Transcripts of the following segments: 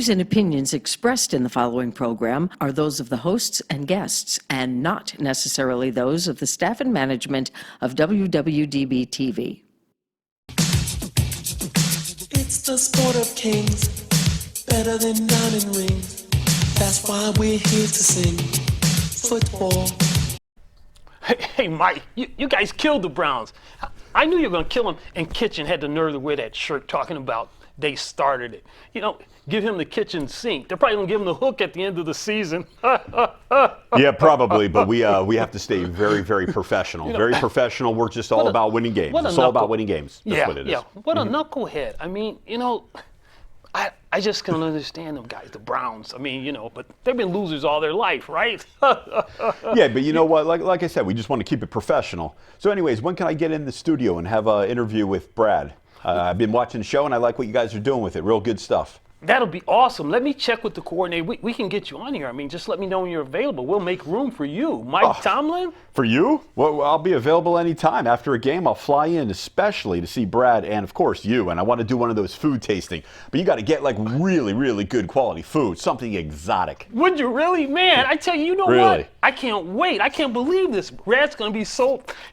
views and opinions expressed in the following program are those of the hosts and guests, and not necessarily those of the staff and management of WWDB-TV. It's the sport of kings, better than diamond rings. That's why we're here to sing football. Hey, Mike, you guys killed the Browns. I knew you were going to kill them, and Kitchen had the nerve to wear that shirt talking about they started it. You know, give him the kitchen sink. They're probably going to give him the hook at the end of the season. Yeah, probably, but we have to stay very, very professional. Very professional. We're just all about winning games. It's all about winning games. That's what it is. Yeah, what a knucklehead. I mean, you know, I just can't understand them guys, the Browns. I mean, you know, but they've been losers all their life, right? Yeah, but you know what? Like I said, we just want to keep it professional. So anyways, when can I get in the studio and have an interview with Brad? I've been watching the show, and I like what you guys are doing with it. Real good stuff. That'll be awesome. Let me check with the coordinator. We can get you on here. I mean, just let me know when you're available. We'll make room for you. Mike Tomlin? For you? Well, I'll be available anytime. After a game, I'll fly in especially to see Brad and, of course, you. And I want to do one of those food tasting. But you got to get, like, really, really good quality food, something exotic. Would you really? Man, I tell you, you know what? I can't wait. I can't believe this. Brad's going to be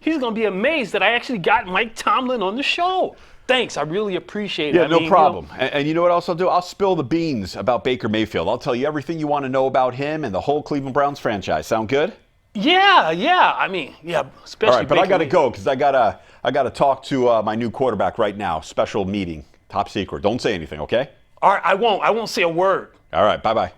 he's going to be amazed that I actually got Mike Tomlin on the show. Thanks, I really appreciate it. Yeah, no problem. And you know what else I'll do? I'll spill the beans about Baker Mayfield. I'll tell you everything you want to know about him and the whole Cleveland Browns franchise. Sound good? Yeah. I mean, yeah, especially. All right, but I got to go because I gotta talk to my new quarterback right now. Special meeting, top secret. Don't say anything, okay? All right, I won't say a word. All right, bye-bye.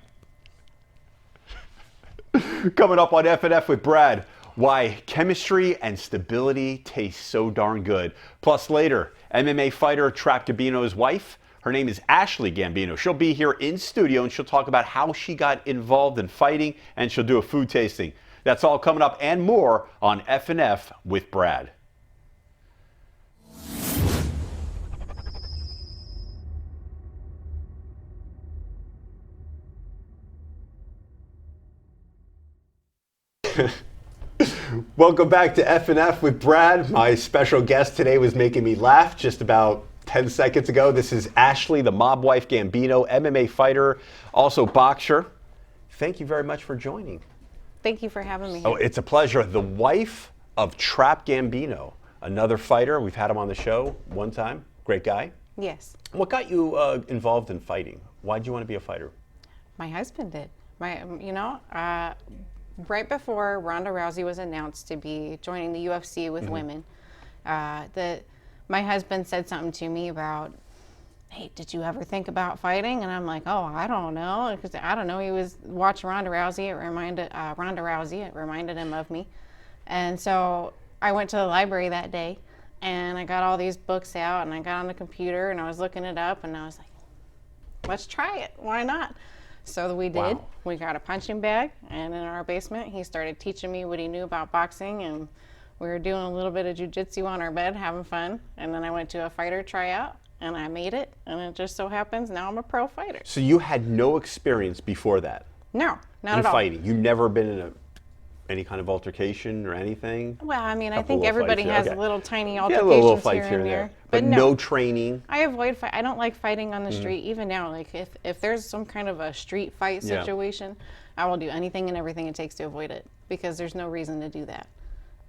Coming up on F&F with Brad, why chemistry and stability taste so darn good. Plus later, MMA fighter Trap Gambino's wife. Her name is Ashley Gambino. She'll be here in studio, and she'll talk about how she got involved in fighting, and she'll do a food tasting. That's all coming up and more on F&F with Brad. Welcome back to F&F with Brad. My special guest today was making me laugh just about 10 seconds ago. This is Ashley, the mob wife Gambino, MMA fighter, also boxer. Thank you very much for joining. Thank you for having me. Oh, it's a pleasure. The wife of Trap Gambino, another fighter. We've had him on the show one time. Great guy. Yes. What got you involved in fighting? Why did you want to be a fighter? My husband did. Right before Ronda Rousey was announced to be joining the UFC with women, my husband said something to me about, hey, did you ever think about fighting? And I'm like, oh, I don't know. Because I don't know. He was watching Ronda Rousey. It reminded him of me. And so I went to the library that day, and I got all these books out, and I got on the computer, and I was looking it up, and I was like, let's try it. Why not? So we did. Wow. We got a punching bag, and in our basement, he started teaching me what he knew about boxing, and we were doing a little bit of jiu-jitsu on our bed, having fun. And then I went to a fighter tryout, and I made it, and it just so happens now I'm a pro fighter. So you had no experience before that? No, not at all. In fighting? You've never been in any kind of altercation or anything? Well, I mean, I think everybody has little tiny altercations little fights here and there. But no training? I avoid fight. I don't like fighting on the street. Even now, like if there's some kind of a street fight situation, I will do anything and everything it takes to avoid it, because there's no reason to do that.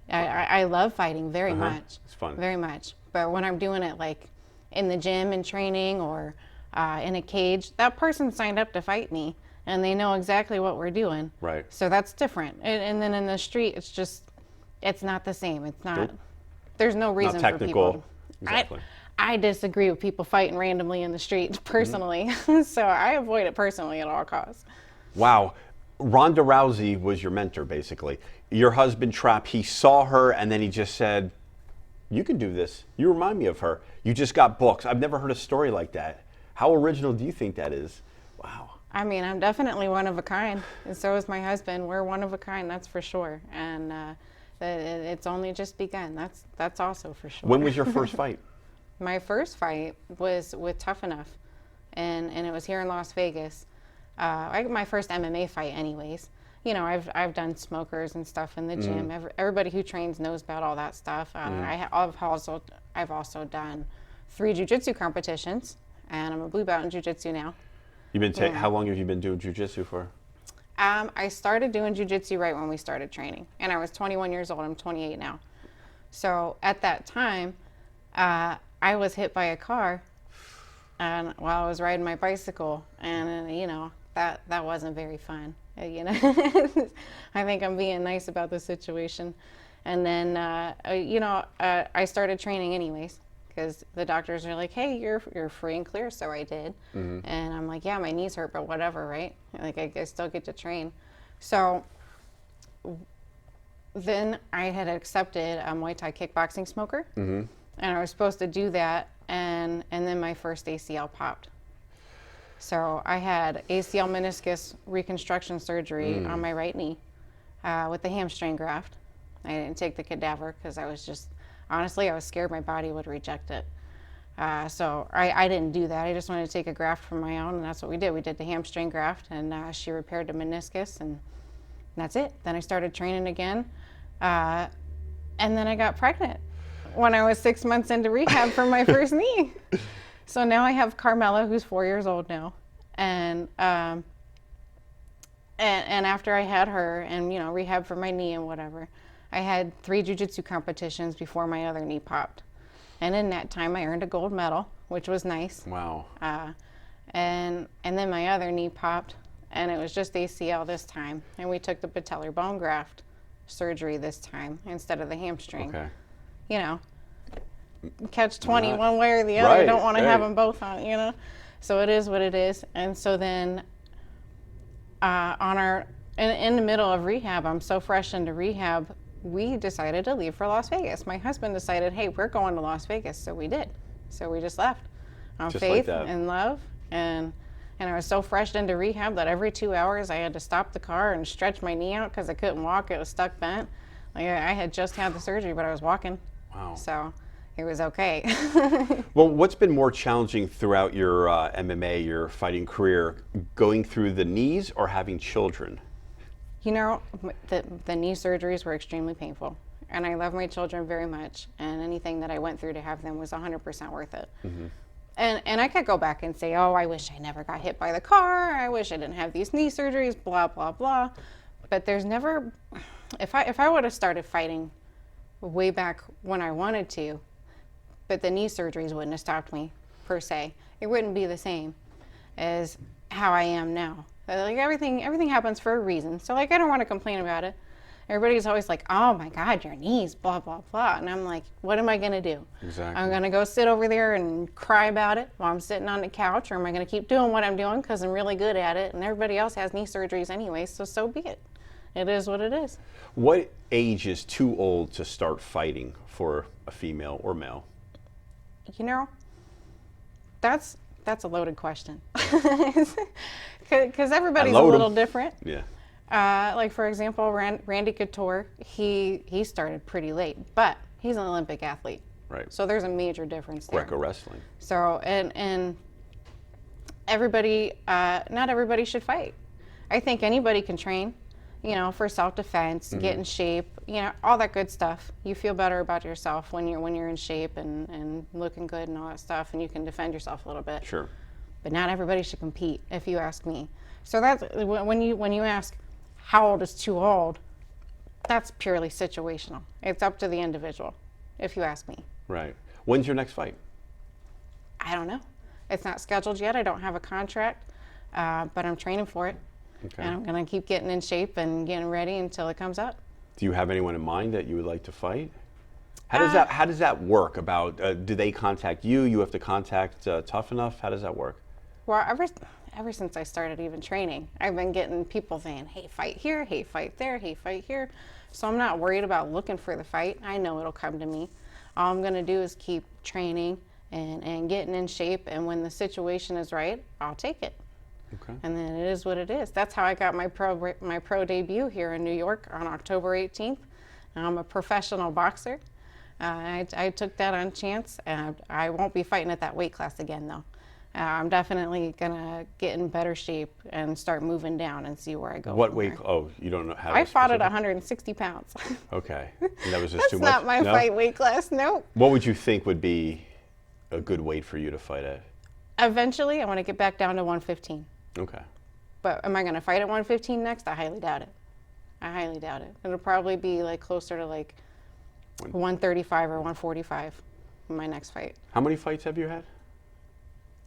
I love fighting very much. It's fun. Very much. But when I'm doing it like in the gym and training or in a cage, that person signed up to fight me, and they know exactly what we're doing. Right. So that's different. And then in the street, it's not the same. It's not. Nope. There's no reason not for people. Technical. Exactly. I disagree with people fighting randomly in the street personally, so I avoid it personally at all costs. Wow. Ronda Rousey was your mentor, basically. Your husband, Trap, he saw her, and then he just said, you can do this. You remind me of her. You just got books. I've never heard a story like that. How original do you think that is? Wow. I mean, I'm definitely one of a kind, and so is my husband. We're one of a kind, that's for sure. And it's only just begun. That's also for sure. When was your first fight? My first fight was with Tough Enough, and it was here in Las Vegas. My first MMA fight anyways. You know, I've done smokers and stuff in the gym. Everybody who trains knows about all that stuff. I've also done 3 jiu-jitsu competitions, and I'm a blue belt in jiu-jitsu now. You've been how long have you been doing jiu-jitsu for? I started doing jiu-jitsu right when we started training, and I was 21 years old. I'm 28 now. So at that time, I was hit by a car, and while I was riding my bicycle, and you know that wasn't very fun. You know, I think I'm being nice about the situation. And then I started training anyways, because the doctors are like, hey, you're free and clear. So I did. And I'm like, yeah, my knees hurt, but whatever, right? Like I still get to train. So then I had accepted a Muay Thai kickboxing smoker, and I was supposed to do that, and then my first ACL popped. So I had ACL meniscus reconstruction surgery on my right knee with the hamstring graft. I didn't take the cadaver because I was just, honestly, I was scared my body would reject it. So I didn't do that. I just wanted to take a graft from my own, and that's what we did. We did the hamstring graft, and she repaired the meniscus, and that's it. Then I started training again, and then I got pregnant when I was 6 months into rehab for my first knee. So now I have Carmela, who's 4 years old now, and after I had her, and you know, rehab for my knee and whatever, I had 3 jiu-jitsu competitions before my other knee popped, and in that time I earned a gold medal, which was nice. Wow. And then my other knee popped, and it was just ACL this time, and we took the patellar bone graft surgery this time instead of the hamstring. Okay. You know, catch 20 one way or the other. Right, Don't want to right. have them both on, you know. So it is what it is. And so then in the middle of rehab, I'm so fresh into rehab, we decided to leave for Las Vegas. My husband decided, hey, we're going to Las Vegas. So we did. So we just left on Just like faith that. and love. And I was so fresh into rehab that every 2 hours I had to stop the car and stretch my knee out because I couldn't walk. It was stuck bent. Like I had just had the surgery, but I was walking. Wow. So it was okay. Well, what's been more challenging throughout your MMA, your fighting career, going through the knees or having children? You know, the knee surgeries were extremely painful, and I love my children very much, and anything that I went through to have them was 100% worth it. And I could go back and say, oh, I wish I never got hit by the car, I wish I didn't have these knee surgeries, blah, blah, blah. But there's never, if I would have started fighting way back when I wanted to, but the knee surgeries wouldn't have stopped me, per se. It wouldn't be the same as how I am now. Like everything happens for a reason. So like I don't want to complain about it. Everybody's always like, oh my God, your knees, blah, blah, blah. And I'm like, what am I gonna do? Exactly. I'm gonna go sit over there and cry about it while I'm sitting on the couch, or am I gonna keep doing what I'm doing because I'm really good at it and everybody else has knee surgeries anyway, so be it. It is what it is. What age is too old to start fighting for a female or male? You know, that's a loaded question. Because everybody's a Unload 'em. little different. Yeah. Like for example, Randy Couture, he started pretty late, but he's an Olympic athlete. Right. So there's a major difference there. Greco wrestling. So and everybody, not everybody should fight. I think anybody can train, you know, for self-defense, get in shape, you know, all that good stuff. You feel better about yourself when you're in shape and looking good and all that stuff, and you can defend yourself a little bit. Sure. But not everybody should compete, if you ask me. So that's when you ask how old is too old, that's purely situational. It's up to the individual, if you ask me. Right. When's your next fight? I don't know. It's not scheduled yet. I don't have a contract, but I'm training for it. Okay. And I'm going to keep getting in shape and getting ready until it comes up. Do you have anyone in mind that you would like to fight? How does that work? About do they contact you? You have to contact Tough Enough? How does that work? Well, ever since I started even training, I've been getting people saying, hey, fight here, hey, fight there, hey, fight here. So I'm not worried about looking for the fight. I know it'll come to me. All I'm going to do is keep training and getting in shape, and when the situation is right, I'll take it. Okay. And then it is what it is. That's how I got my pro debut here in New York on October 18th. I'm a professional boxer. I took that on chance, and I won't be fighting at that weight class again, though. I'm definitely gonna get in better shape and start moving down and see where I go. What from weight? there. Oh, you don't know how. I fought at 160 pounds. Okay. And that was just That's too much. not my No? fight weight class. Nope. What would you think would be a good weight for you to fight at? Eventually, I want to get back down to 115. Okay. But am I going to fight at 115 next? I highly doubt it. I highly doubt it. It'll probably be like closer to like 135 or 145 in my next fight. How many fights have you had?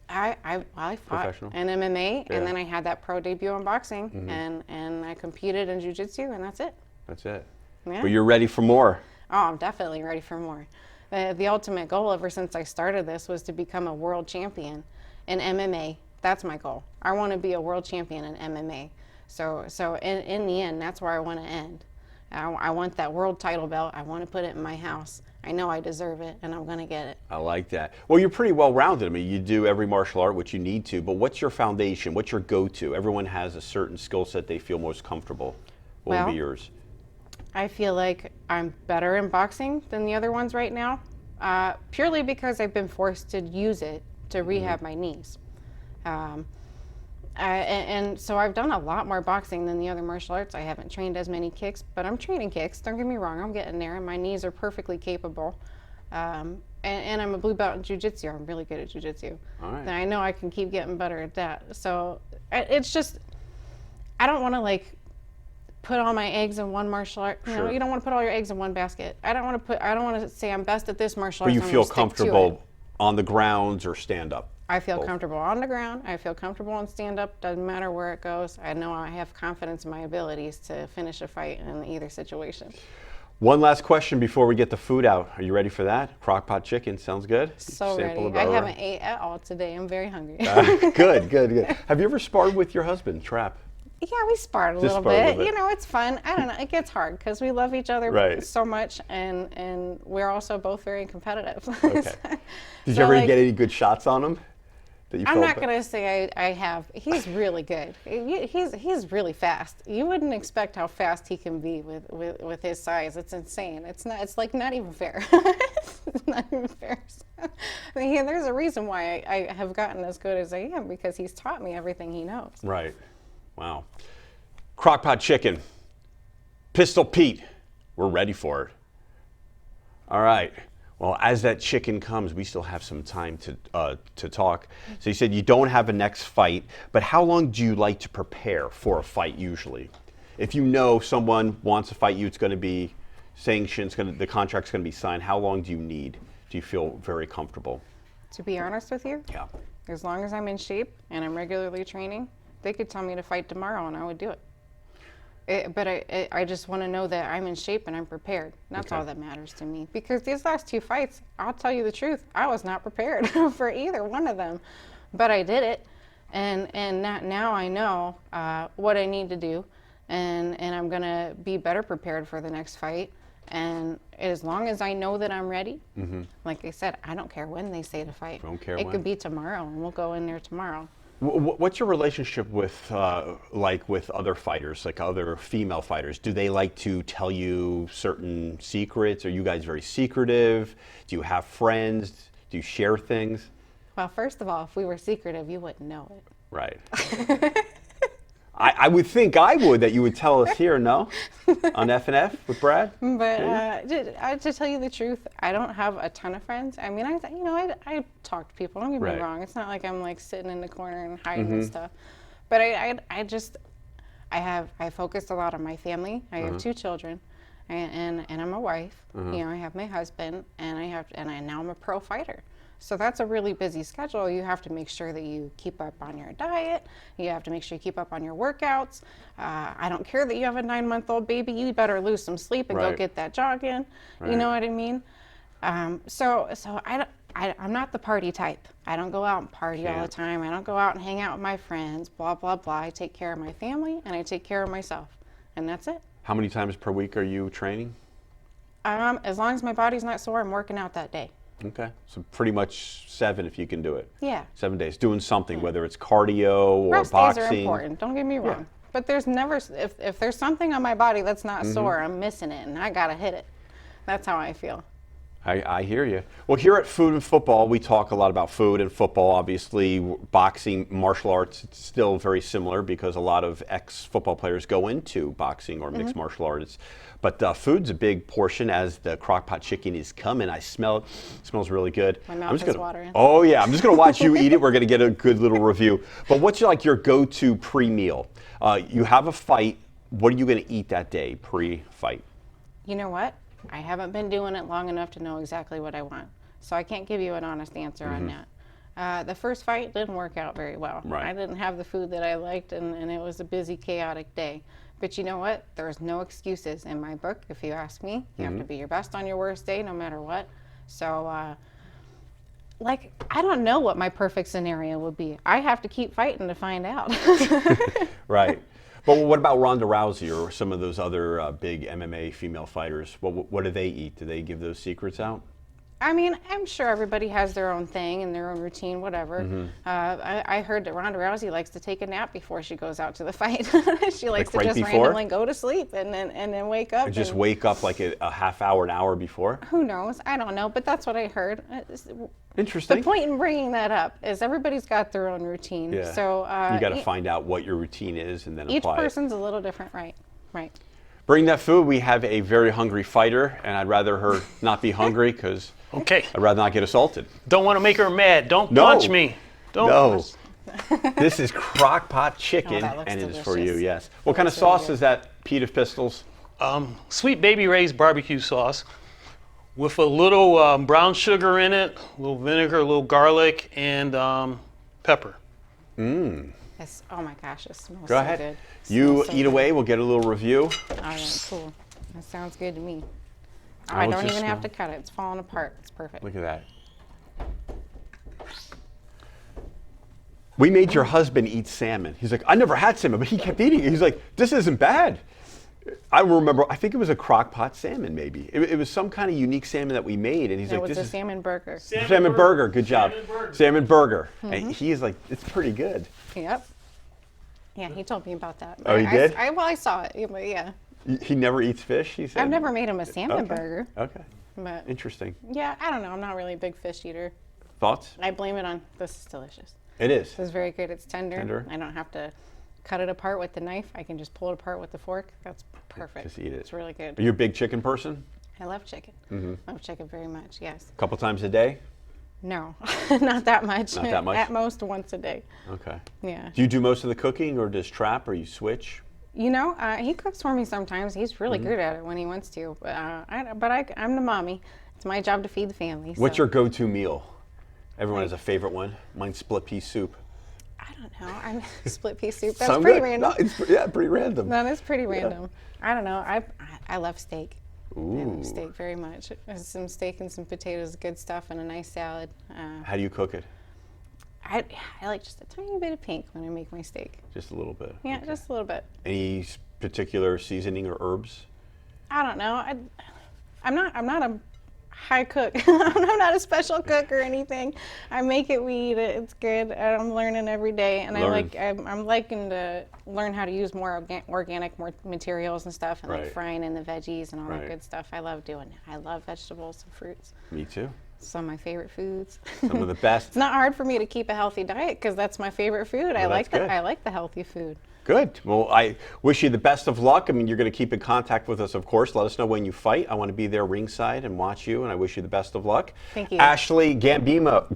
I fought Professional? in MMA, Yeah. and then I had that pro debut in boxing, and I competed in jiu-jitsu, and that's it. That's it. Yeah. But you're ready for more. Oh, I'm definitely ready for more. The ultimate goal ever since I started this was to become a world champion in MMA. That's my goal. I want to be a world champion in MMA. So in the end, that's where I want to end. I want that world title belt. I want to put it in my house. I know I deserve it, and I'm going to get it. I like that. Well, you're pretty well-rounded. I mean, you do every martial art, which you need to, but what's your foundation? What's your go-to? Everyone has a certain skill set they feel most comfortable. What would Well, be yours? I feel like I'm better in boxing than the other ones right now, purely because I've been forced to use it to rehab my knees. And so I've done a lot more boxing than the other martial arts. I haven't trained as many kicks, but I'm training kicks. Don't get me wrong, I'm getting there, and my knees are perfectly capable. And I'm a blue belt in jiu-jitsu. I'm really good at jiu-jitsu. All right. And I know I can keep getting better at that. So it's just, I don't want to like put all my eggs in one martial art. You know, Sure. you don't want to put all your eggs in one basket. I don't want to say I'm best at this martial art. But you so I'm feel gonna stick to it. comfortable on the grounds or stand up? I feel Both. comfortable on the ground. I feel comfortable on stand-up. Doesn't matter where it goes. I know I have confidence in my abilities to finish a fight in either situation. One last question before we get the food out. Are you ready for that? Crock-pot chicken, sounds good? So Sample ready. of I our- haven't ate at all today. I'm very hungry. Good, good, good. Have you ever sparred with your husband, Trap? Yeah, we sparred a Just little sparred a bit. little bit. You know, it's fun. I don't know. It gets hard because we love each other Right. so much, and we're also both very competitive. Okay. Did So, you ever like, get any good shots on him? That you I'm felt not bad? gonna say I have. He's really good. He's really fast. You wouldn't expect how fast he can be with his size. It's insane. It's not. It's like not even fair. It's not even fair. I mean, there's a reason why I have gotten as good as I am, because he's taught me everything he knows. Right. Wow. Crock-pot chicken. Pistol Pete. We're ready for it. All right. Well, as that chicken comes, we still have some time to talk. So you said you don't have a next fight, but how long do you like to prepare for a fight usually? If you know someone wants to fight you, it's going to be sanctioned, the contract's going to be signed, how long do you need? Do you feel very comfortable? To be honest with you, Yeah. as long as I'm in shape and I'm regularly training, they could tell me to fight tomorrow and I would do it. But I just want to know that I'm in shape and I'm prepared. That's Okay. all that matters to me. Because these last two fights, I'll tell you the truth, I was not prepared for either one of them. But I did it, and now I know what I need to do, and I'm going to be better prepared for the next fight. And as long as I know that I'm ready, like I said, I don't care when they say to fight. Don't care it when. could be tomorrow, and we'll go in there tomorrow. What's your relationship with, like with other fighters, like other female fighters? Do they like to tell you certain secrets? Are you guys very secretive? Do you have friends? Do you share things? Well, first of all, if we were secretive, you wouldn't know it. Right. I would think I would, that you would tell us here, no? On F&F with Brad? But to tell you the truth, I don't have a ton of friends. I mean, I talk to people. Don't get Right. me wrong. It's not like I'm like sitting in the corner and hiding and stuff. But I focused a lot on my family. I have two children, and I'm a wife. You know, I have my husband, and now I'm a pro fighter. So that's a really busy schedule. You have to make sure that you keep up on your diet. You have to make sure you keep up on your workouts. I don't care that you have a 9-month-old baby. You better lose some sleep and Right. go get that jog in. Right. You know what I mean? So I'm not the party type. I don't go out and party all the Can't. time. I don't go out and hang out with my friends, blah, blah, blah. I take care of my family and I take care of myself. And that's it. How many times per week are you training? As long as my body's not sore, I'm working out that day. Okay, so pretty much 7 if you can do it. Yeah. 7 days, doing something, whether it's cardio or Rest boxing. days are important. Don't get me wrong. But there's never, if there's something on my body that's not sore, I'm missing it, and I gotta hit it. That's how I feel. I hear you. Well, here at Food and Football, we talk a lot about food and football. Obviously, boxing, martial arts, it's still very similar because a lot of ex-football players go into boxing or mixed martial arts. But food's a big portion as the crock-pot chicken is coming. I smell it. It smells really good. My mouth is watering. Oh, yeah. I'm just going to watch you eat it. We're going to get a good little review. But what's like your go-to pre-meal? You have a fight. What are you going to eat that day pre-fight? You know what? I haven't been doing it long enough to know exactly what I want. So I can't give you an honest answer on that. The first fight didn't work out very well. Right. I didn't have the food that I liked, and it was a busy, chaotic day. But you know what? There's no excuses in my book. If you ask me, you have to be your best on your worst day, no matter what. So, I don't know what my perfect scenario would be. I have to keep fighting to find out. Right. But what about Ronda Rousey or some of those other big MMA female fighters? What do they eat? Do they give those secrets out? I mean, I'm sure everybody has their own thing and their own routine, whatever. I heard that Ronda Rousey likes to take a nap before she goes out to the fight. She likes to right just before? randomly go to sleep and then wake up. Or just wake up like a half hour, an hour before? Who knows? I don't know, but that's what I heard. Interesting. The point in bringing that up is everybody's got their own routine. Yeah. So you got to find out what your routine is and then each apply it. person's a little different, right? Right. Bring that food. We have a very hungry fighter, and I'd rather her not be hungry because Okay. I'd rather not get assaulted. Don't want to make her mad. Don't No. punch me. Don't. No. This is crock pot chicken, that looks and it is for you, delicious. yes. What kind of looks really sauce good. is that, Pete of Pistols? Sweet Baby Ray's barbecue sauce with a little brown sugar in it, a little vinegar, a little garlic, and pepper. Yes. Oh my gosh, it smells Go so ahead. good. You Smells so eat good. away. We'll get a little review. All right, cool. That sounds good to me. I I will don't just even have smell. to cut it. It's falling apart. It's perfect. Look at that. We made your husband eat salmon. He's like, I never had salmon, but he kept eating it. He's like, this isn't bad. I remember, I think it was a crock pot salmon, maybe. It was some kind of unique salmon that we made, and he's It like, was this a is salmon burger. salmon burger. Good job. Salmon burger. Salmon burger. And he is like, it's pretty good. Yep. Yeah, he told me about that. Oh, he did? I saw it. But yeah. He never eats fish, he said? I've never made him a salmon Okay. burger. Okay. But Interesting. yeah, I don't know. I'm not really a big fish eater. Thoughts? I blame it on this is delicious. It is. This is very good. It's tender. Tender. I don't have to cut it apart with the knife. I can just pull it apart with the fork. That's perfect. Just eat it. It's really good. Are you a big chicken person? I love chicken. Love chicken very much. Yes. A couple times a day? No, not that much. Not that much? At most once a day. Okay. Yeah. Do you do most of the cooking, or does Trap, or you switch? You know, he cooks for me sometimes. He's really good at it when he wants to. But I'm the mommy. It's my job to feed the family. What's so- your go-to meal? Everyone has a favorite one. Mine's split pea soup. I don't know. I'm split pea soup. That's Sound pretty good? random. No, it's pretty random. That is pretty random. I don't know. I love steak. I Ooh. love steak very much. Some steak and some potatoes, good stuff, and a nice salad. How do you cook it? I like just a tiny bit of pink when I make my steak. Just a little bit. Yeah, Okay. just a little bit. Any particular seasoning or herbs? I don't know. I'm not a high cook. I'm not a special cook or anything. I make it, we eat it. It's good. And I'm learning every day, and I'm liking to learn how to use more organic materials and stuff, and Right. like frying in the veggies and all Right. that good stuff. I love doing it. I love vegetables and fruits. Me too. Some of my favorite foods. Some of the best. It's not hard for me to keep a healthy diet because that's my favorite food. I Well, like that's good. I like the healthy food. Good. Well, I wish you the best of luck. I mean, you're going to keep in contact with us, of course. Let us know when you fight. I want to be there ringside and watch you, and I wish you the best of luck. Thank you. Ashley Gambino,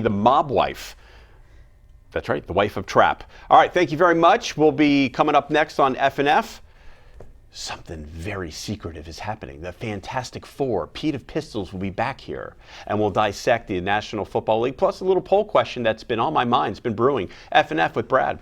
the mob wife. That's right, the wife of Trap. All right, thank you very much. We'll be coming up next on F&F. Something very secretive is happening. The Fantastic Four, Pete of Pistols, will be back here, and we'll dissect the National Football League, plus a little poll question that's been on my mind. It's been brewing. F&F with Brad.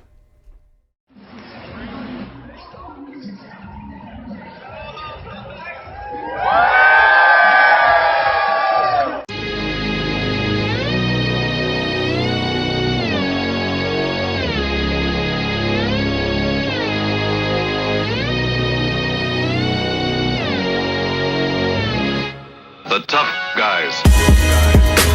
The tough guys.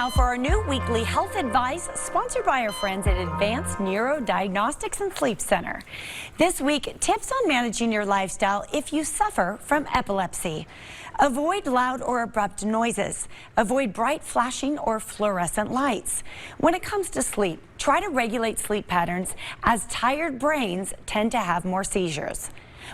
Now for our new weekly health advice, sponsored by our friends at Advanced Neurodiagnostics and Sleep Center. This week, tips on managing your lifestyle if you suffer from epilepsy. Avoid loud or abrupt noises. Avoid bright flashing or fluorescent lights. When it comes to sleep, try to regulate sleep patterns, as tired brains tend to have more seizures.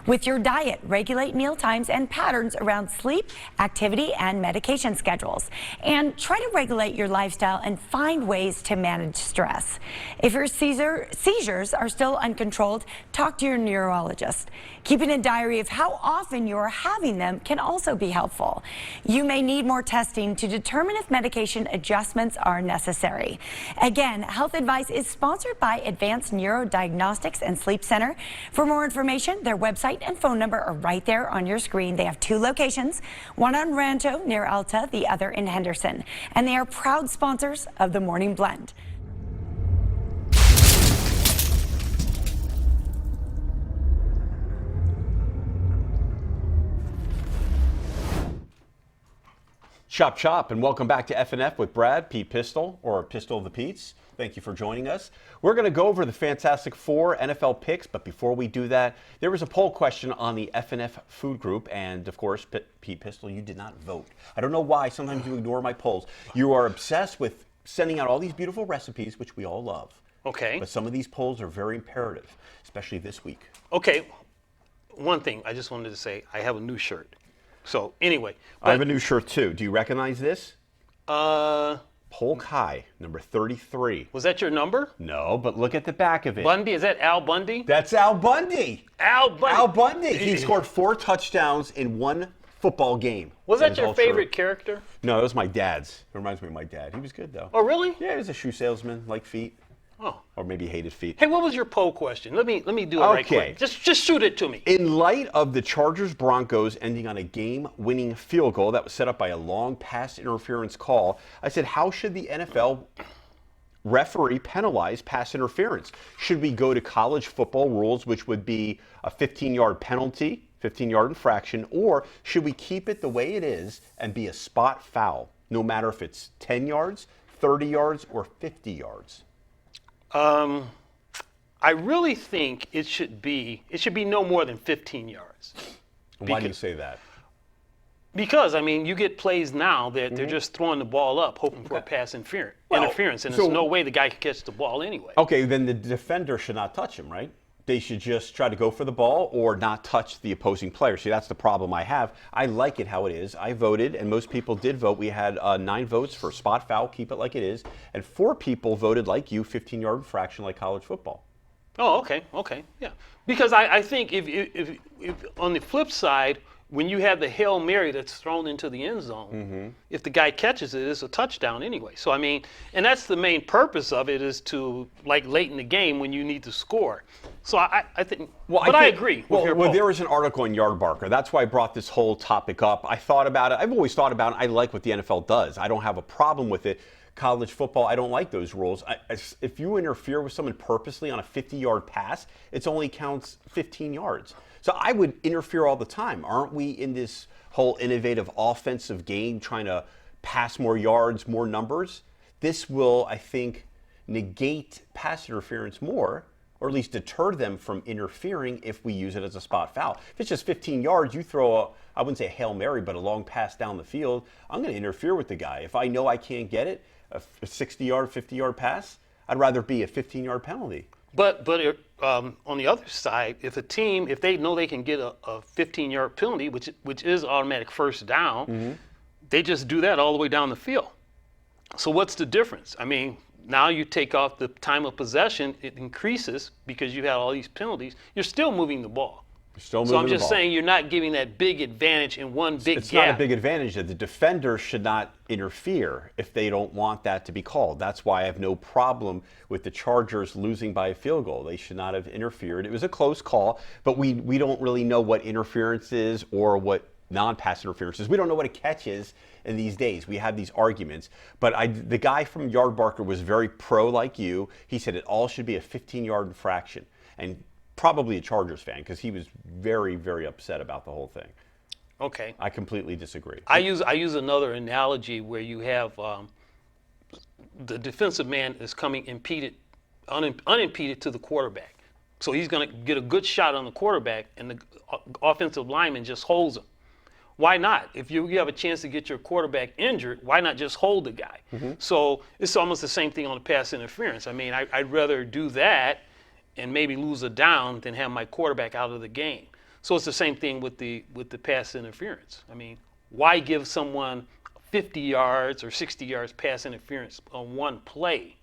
With your diet, regulate meal times and patterns around sleep, activity, and medication schedules. And try to regulate your lifestyle and find ways to manage stress. If your seizures are still uncontrolled, talk to your neurologist. Keeping a diary of how often you are having them can also be helpful. You may need more testing to determine if medication adjustments are necessary. Again, health advice is sponsored by Advanced Neurodiagnostics and Sleep Center. For more information, their website and phone number are right there on your screen. They have 2 locations, one on Rancho near Alta, the other in Henderson. And they are proud sponsors of the Morning Blend. Chop chop, and welcome back to FNF with Brad, Pete Pistol, or Pistol of the Pete's. Thank you for joining us. We're going to go over the Fantastic Four NFL picks, but before we do that, there was a poll question on the FNF food group, and of course, Pete Pistol, you did not vote. I don't know why. Sometimes you ignore my polls. You are obsessed with sending out all these beautiful recipes, which we all love. Okay. But some of these polls are very imperative, especially this week. Okay. One thing I just wanted to say, I have a new shirt. So anyway. I have a new shirt too. Do you recognize this? Polk High, number 33. Was that your number? No, but look at the back of it. Bundy, is that Al Bundy? That's Al Bundy. Al Bundy. Al Bundy. He scored 4 touchdowns in 1 football game. Was that your favorite character? No, it was my dad's. It reminds me of my dad. He was good though. Oh, really? Yeah, he was a shoe salesman, liked feet. Oh. Or maybe hated feet. Hey, what was your poll question? Let me do it right quick. Just shoot it to me. In light of the Chargers-Broncos ending on a game-winning field goal that was set up by a long pass interference call, I said, how should the NFL referee penalize pass interference? Should we go to college football rules, which would be a 15-yard penalty, 15-yard infraction, or should we keep it the way it is and be a spot foul, no matter if it's 10 yards, 30 yards, or 50 yards? I really think it should be no more than 15 yards. Why do you say that? Because, I mean, you get plays now that they're just throwing the ball up, hoping for a pass interference, and there's no way the guy can catch the ball anyway. Okay, then the defender should not touch him, right? They should just try to go for the ball or not touch the opposing player. See, that's the problem I have. I like it how it is. I voted, and most people did vote. We had 9 votes for spot foul, keep it like it is, and 4 people voted like you, 15-yard infraction like college football. Oh, okay, yeah. Because I think if on the flip side, when you have the Hail Mary that's thrown into the end zone, if the guy catches it, it's a touchdown anyway. So, I mean, and that's the main purpose of it, is to, like, late in the game when you need to score. So I think, I agree with your Well, poll. there was an article in Yardbarker. That's why I brought this whole topic up. I thought about it. I've always thought about it. I like what the NFL does. I don't have a problem with it. College football, I don't like those rules. If you interfere with someone purposely on a 50-yard pass, it only counts 15 yards. So I would interfere all the time. Aren't we in this whole innovative offensive game trying to pass more yards, more numbers? This will, I think, negate pass interference more, or at least deter them from interfering if we use it as a spot foul. If it's just 15 yards, you throw I wouldn't say a Hail Mary, but a long pass down the field, I'm going to interfere with the guy. If I know I can't get it, a 60-yard, 50-yard pass, I'd rather be a 15-yard penalty. But on the other side, if a team, if they know they can get a 15-yard penalty, which is automatic first down, they just do that all the way down the field. So what's the difference? I mean, now you take off the time of possession, it increases because you had all these penalties. You're still moving the ball. So I'm just saying you're not giving that big advantage in one big gap. It's not a big advantage. The defender should not interfere if they don't want that to be called. That's why I have no problem with the Chargers losing by a field goal. They should not have interfered. It was a close call, but we don't really know what interference is or what non-pass interference is. We don't know what a catch is in these days. We have these arguments. But the guy from Yardbarker was very pro like you. He said it all should be a 15-yard infraction. And probably a Chargers fan, because he was very, very upset about the whole thing. Okay. I completely disagree. I use another analogy where you have the defensive man is coming unimpeded to the quarterback. So he's going to get a good shot on the quarterback, and the offensive lineman just holds him. Why not? If you have a chance to get your quarterback injured, why not just hold the guy? So it's almost the same thing on the pass interference. I mean, I'd rather do that and maybe lose a down than have my quarterback out of the game. So it's the same thing with the pass interference. I mean, why give someone 50 yards or 60 yards pass interference on one play?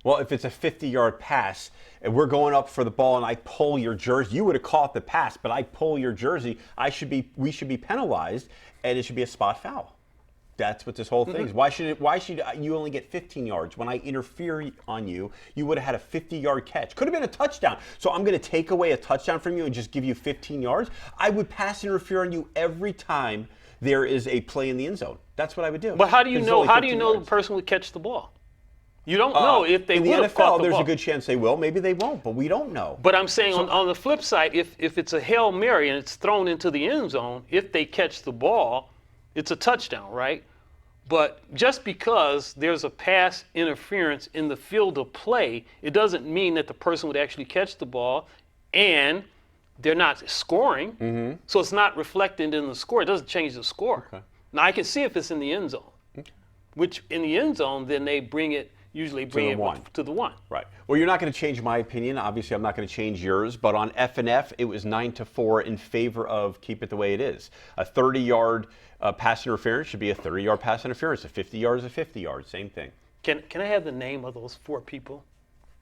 Well, if it's a 50-yard pass and we're going up for the ball and I pull your jersey, you would have caught the pass, but I pull your jersey, we should be penalized, and it should be a spot foul. That's what this whole thing is. Why should you only get 15 yards? When I interfere on you, you would have had a 50-yard catch. Could have been a touchdown. So I'm going to take away a touchdown from you and just give you 15 yards? I would pass interfere on you every time there is a play in the end zone. That's what I would do. But how do you know? How do you know the yards. person would catch the ball? You don't know if they would have caught the there's ball. a good chance they will. Maybe they won't, but we don't know. But I'm saying on the flip side, if it's a Hail Mary and it's thrown into the end zone, if they catch the ball, it's a touchdown, right? But just because there's a pass interference in the field of play, it doesn't mean that the person would actually catch the ball, and they're not scoring. So it's not reflected in the score. It doesn't change the score. Okay. Now I can see if it's in the end zone, which in the end zone, then they usually bring it to the one. Right. Well, you're not going to change my opinion. Obviously, I'm not going to change yours. But on F&F, it was 9-4 in favor of keep it the way it is. A 30-yard pass interference should be a 30-yard pass interference. A 50 yards is a 50 yards. Same thing. Can I have the name of those 4 people?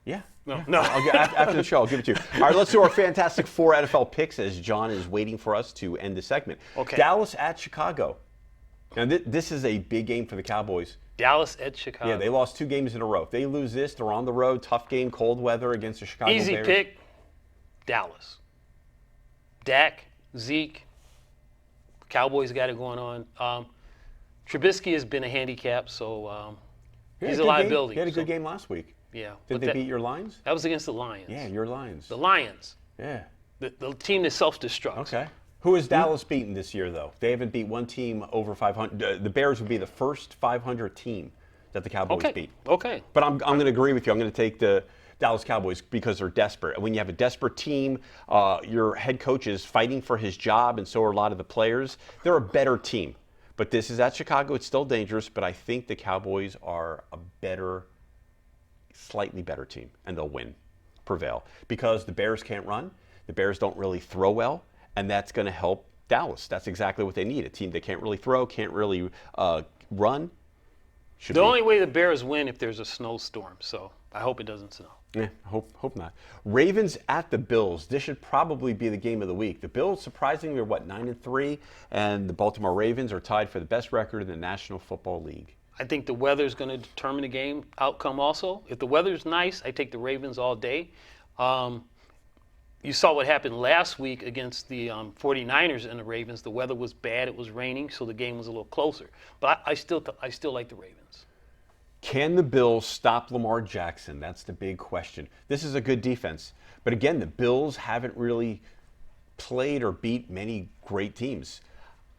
Yeah. No. After the show, I'll give it to you. All right, let's do our Fantastic 4 NFL picks as John is waiting for us to end the segment. Okay. Dallas at Chicago. Now, this is a big game for the Cowboys. Dallas at Chicago. Yeah, they lost 2 games in a row. If they lose this, they're on the road. Tough game, cold weather against the Chicago Bears. Easy pick, Dallas. Dak, Zeke, Cowboys got it going on. Trubisky has been a handicap, so he's a liability. He had a good game last week. Yeah. Did they beat your Lions? That was against the Lions. Yeah, your Lions. The Lions. Yeah. The team that self-destructs. Okay. Who has Dallas beaten this year, though? They haven't beat one team over 500. The Bears would be the first 500 team that the Cowboys beat. Okay. But I'm going to agree with you. I'm going to take the Dallas Cowboys because they're desperate. When you have a desperate team, your head coach is fighting for his job, and so are a lot of the players. They're a better team. But this is at Chicago. It's still dangerous, but I think the Cowboys are a slightly better team, and they'll prevail. Because the Bears can't run. The Bears don't really throw well. And that's going to help Dallas. That's exactly what they need. A team that can't really throw, can't really run. The only way the Bears win if there's a snowstorm. So I hope it doesn't snow. Yeah, hope not. Ravens at the Bills. This should probably be the game of the week. The Bills, surprisingly, are 9-3, and the Baltimore Ravens are tied for the best record in the National Football League. I think the weather is going to determine the game outcome also. If the weather's nice, I take the Ravens all day. You saw what happened last week against the 49ers and the Ravens. The weather was bad. It was raining, so the game was a little closer. But I still like the Ravens. Can the Bills stop Lamar Jackson? That's the big question. This is a good defense. But again, the Bills haven't really played or beat many great teams.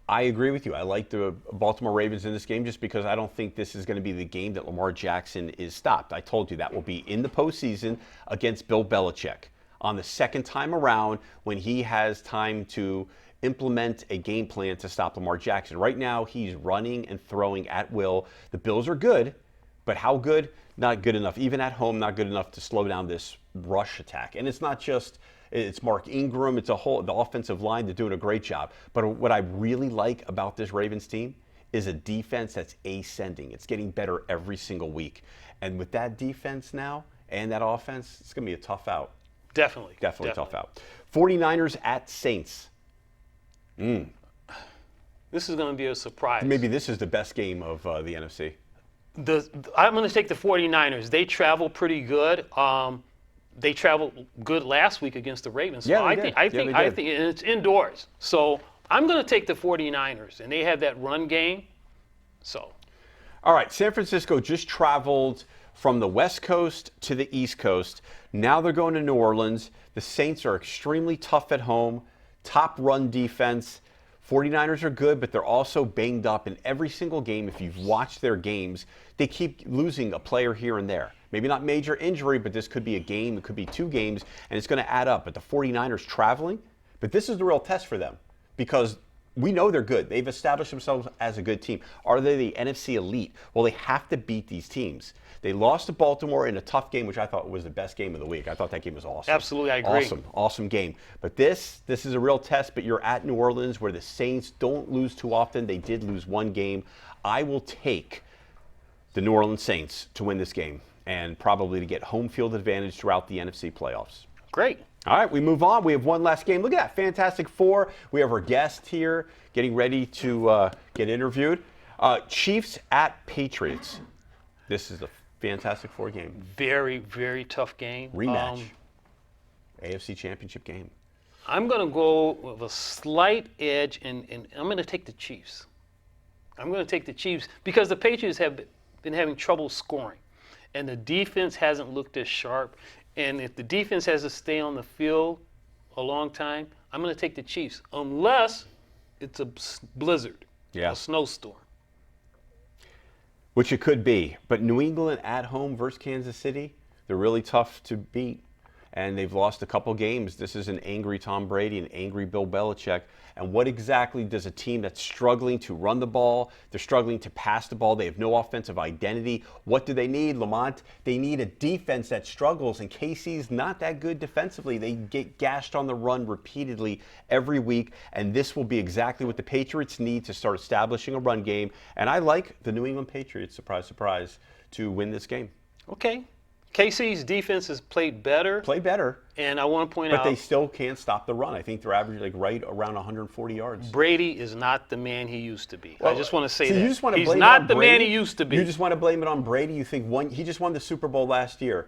I agree with you. I like the Baltimore Ravens in this game just because I don't think this is going to be the game that Lamar Jackson is stopped. I told you that will be in the postseason against Bill Belichick. On the second time around when he has time to implement a game plan to stop Lamar Jackson. Right now, he's running and throwing at will. The Bills are good, but how good? Not good enough. Even at home, not good enough to slow down this rush attack. And it's not just, it's Mark Ingram, it's the offensive line. They're doing a great job. But what I really like about this Ravens team is a defense that's ascending. It's getting better every single week. And with that defense now and that offense, it's going to be a tough out. Definitely tough out. 49ers at Saints. This is going to be a surprise. Maybe this is the best game of the NFC. I'm going to take the 49ers. They travel pretty good. They traveled good last week against the Ravens. Yeah, so I think, and it's indoors. So I'm going to take the 49ers, and they have that run game. So. All right, San Francisco just traveled from the West Coast to the East Coast. Now they're going to New Orleans. The Saints are extremely tough at home, top run defense. 49ers are good, but they're also banged up in every single game. If you've watched their games, they keep losing a player here and there. Maybe not major injury, but this could be a game, it could be 2 games, and it's going to add up. But the 49ers traveling, but this is the real test for them because we know they're good. They've established themselves as a good team. Are they the NFC elite? Well, they have to beat these teams. They lost to Baltimore in a tough game, which I thought was the best game of the week. I thought that game was awesome. Absolutely, I agree. Awesome game. But this is a real test, but you're at New Orleans where the Saints don't lose too often. They did lose 1 game. I will take the New Orleans Saints to win this game and probably to get home field advantage throughout the NFC playoffs. Great. All right, we move on. We have one last game. Look at that, Fantastic Four. We have our guest here getting ready to get interviewed. Chiefs at Patriots. This is a Fantastic Four game. Very, very tough game. Rematch. AFC Championship game. I'm going to go with a slight edge, and I'm going to take the Chiefs. I'm going to take the Chiefs because the Patriots have been having trouble scoring, and the defense hasn't looked as sharp. And if the defense has to stay on the field a long time, I'm going to take the Chiefs, unless it's a blizzard, a snowstorm. Which it could be. But New England at home versus Kansas City, they're really tough to beat. And they've lost a couple games. This is an angry Tom Brady, an angry Bill Belichick. And what exactly does a team that's struggling to run the ball, they're struggling to pass the ball, they have no offensive identity, what do they need, Lamont? They need a defense that struggles, and KC's not that good defensively. They get gashed on the run repeatedly every week, and this will be exactly what the Patriots need to start establishing a run game. And I like the New England Patriots, surprise, surprise, to win this game. Okay. KC's defense has played better. And I want to point out. But they still can't stop the run. I think they're averaging right around 140 yards. Brady is not the man he used to be. Well, I just want to say that. You just want to He's blame not it on the Brady? man he used to be. You just want to blame it on Brady? You think he just won the Super Bowl last year.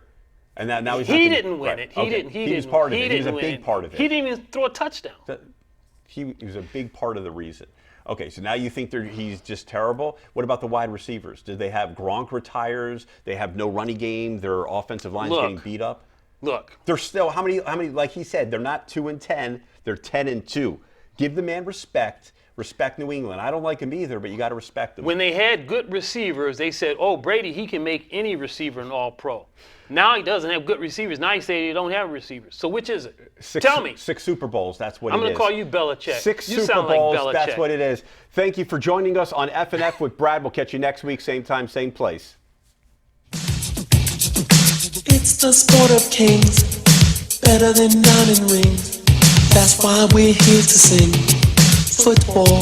And now he's he didn't win it. He was part of it. He was a big part of it. He didn't even throw a touchdown. He was a big part of the reason. Okay, so now you think he's just terrible? What about the wide receivers? Did they have Gronk retires? They have no running game. Their offensive line's getting beat up. Look, they're still how many? Like he said, they're not 2-10. They're 10-2. Give the man respect. Respect New England. I don't like him either, but you got to respect them. When they had good receivers, they said, "Oh, Brady, he can make any receiver an All-Pro." Now he doesn't have good receivers. Now he say they don't have receivers. So which is it? Tell me. 6 Super Bowls. That's what I'm it going is. to call you Belichick. 6 you Super sound Bowls. Like Belichick. That's what it is. Thank you for joining us on F&F with Brad. We'll catch you next week, same time, same place. It's the sport of kings, better than diamond rings. That's why we're here to sing football.